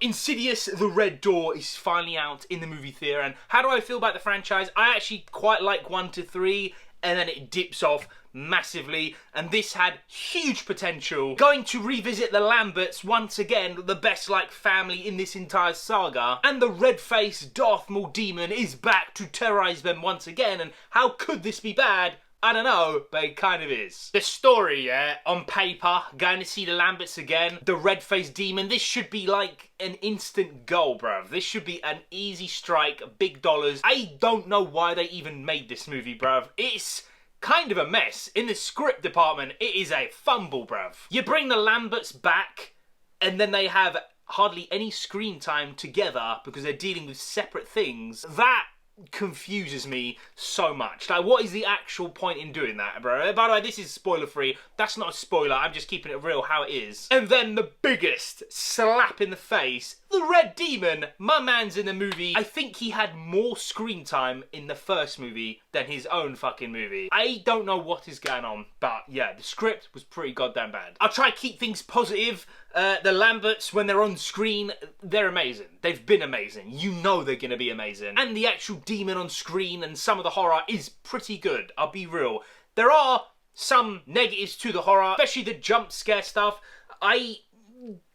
Insidious, The Red Door is finally out in the movie theatre, and how do I feel about the franchise? I actually quite like 1 to 3, and then it dips off massively, and this had huge potential. Going to revisit the Lamberts once again, the best like family in this entire saga, and the red-faced Darth Maul demon is back to terrorize them once again, and how could this be bad? I don't know, but it kind of is. The story, yeah, on paper, going to see the Lamberts again, the red-faced demon, this should be like an instant goal, bruv. This should be an easy strike, big dollars. I don't know why they even made this movie, bruv. It's kind of a mess. In the script department, it is a fumble, bruv. You bring the Lamberts back, and then they have hardly any screen time together because they're dealing with separate things. That confuses me so much. Like, what is the actual point in doing that, bro? By the way, this is spoiler free. That's not a spoiler. I'm just keeping it real how it is. And then the biggest slap in the face, the Red Demon. My man's in the movie. I think he had more screen time in the first movie than his own fucking movie. I don't know what is going on, but yeah, the script was pretty goddamn bad. I'll try to keep things positive. The Lamberts, when they're on screen, they're amazing. They've been amazing. You know they're going to be amazing. And the actual demon on screen and some of the horror is pretty good. I'll be real. There are some negatives to the horror, especially the jump scare stuff. I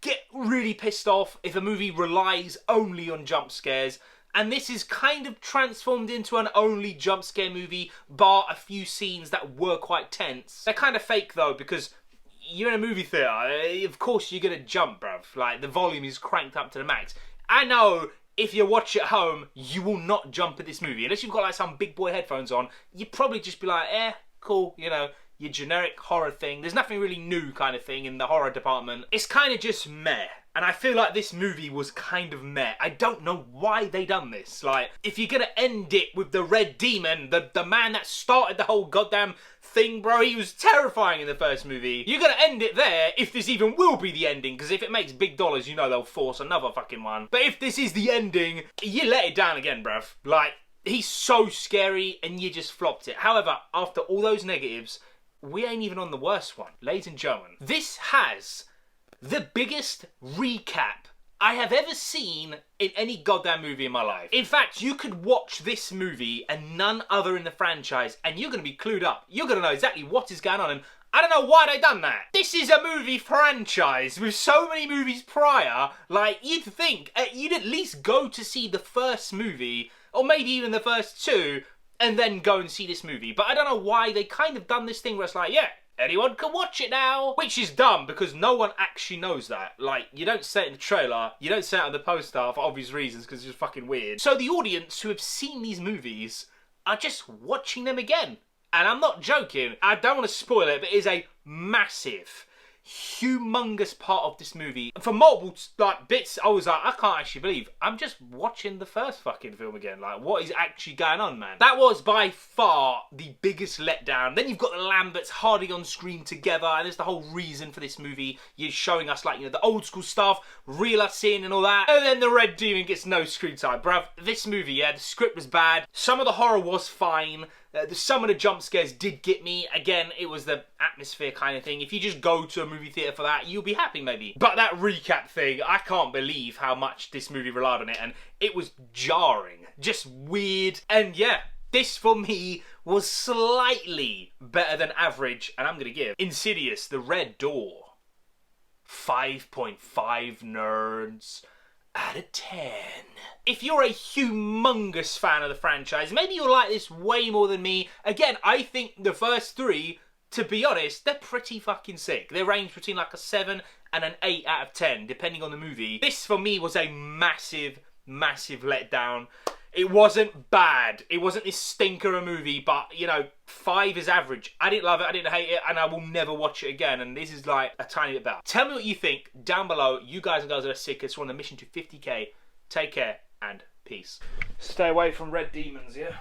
get really pissed off if a movie relies only on jump scares. And this is kind of transformed into an only jump scare movie, bar a few scenes that were quite tense. They're kind of fake though, because you're in a movie theatre, of course you're gonna jump, bruv. Like, the volume is cranked up to the max. I know if you watch at home, you will not jump at this movie. Unless you've got like some big boy headphones on, you'd probably just be like, cool, you know, your generic horror thing. There's nothing really new kind of thing in the horror department. It's kind of just meh. And I feel like this movie was kind of meh. I don't know why they done this. Like, if you're gonna end it with the Red Demon, the man that started the whole goddamn thing, bro, he was terrifying in the first movie. You're gonna end it there, if this even will be the ending, because if it makes big dollars, you know they'll force another fucking one. But if this is the ending, you let it down again, bruv. Like, he's so scary, and you just flopped it. However, after all those negatives, we ain't even on the worst one. Ladies and gentlemen, this has the biggest recap I have ever seen in any goddamn movie in my life. In fact, you could watch this movie and none other in the franchise and you're going to be clued up. You're going to know exactly what is going on, and I don't know why they done that. This is a movie franchise with so many movies prior. Like, you'd think you'd at least go to see the first movie, or maybe even the first two, and then go and see this movie. But I don't know why they kind of done this thing where it's like, yeah, anyone can watch it now. Which is dumb, because no one actually knows that. Like, you don't say it in the trailer, you don't say it on the poster for obvious reasons, because it's just fucking weird. So the audience who have seen these movies are just watching them again. And I'm not joking, I don't want to spoil it, but it is a massive, humongous part of this movie. For multiple like bits, I was like, I can't actually believe I'm just watching the first fucking film again. Like, what is actually going on, man? That was by far the biggest letdown. Then you've got the Lamberts hardly on screen together, and there's the whole reason for this movie. You're showing us, like, you know, the old school stuff, reel us in and all that, and then the Red Demon gets no screen time. Bruv, this movie, yeah, the script was bad, some of the horror was fine. Some of the jump scares did get me. Again, it was the atmosphere kind of thing. If you just go to a movie theatre for that, you'll be happy maybe. But that recap thing, I can't believe how much this movie relied on it. And it was jarring. Just weird. And yeah, this for me was slightly better than average. And I'm going to give Insidious, The Red Door, 5.5 nerds out of 10. If you're a humongous fan of the franchise, maybe you'll like this way more than me. Again, I think the first three, to be honest, they're pretty fucking sick. They range between like a 7 and an 8 out of 10, depending on the movie. This, for me, was a massive, massive letdown. It wasn't bad. It wasn't this stinker of a movie, but, you know, 5 is average. I didn't love it, I didn't hate it, and I will never watch it again, and this is like a tiny bit better. Tell me what you think down below. You guys and girls that are sickest, we're on the mission to 50k. Take care, and peace. Stay away from red demons, yeah?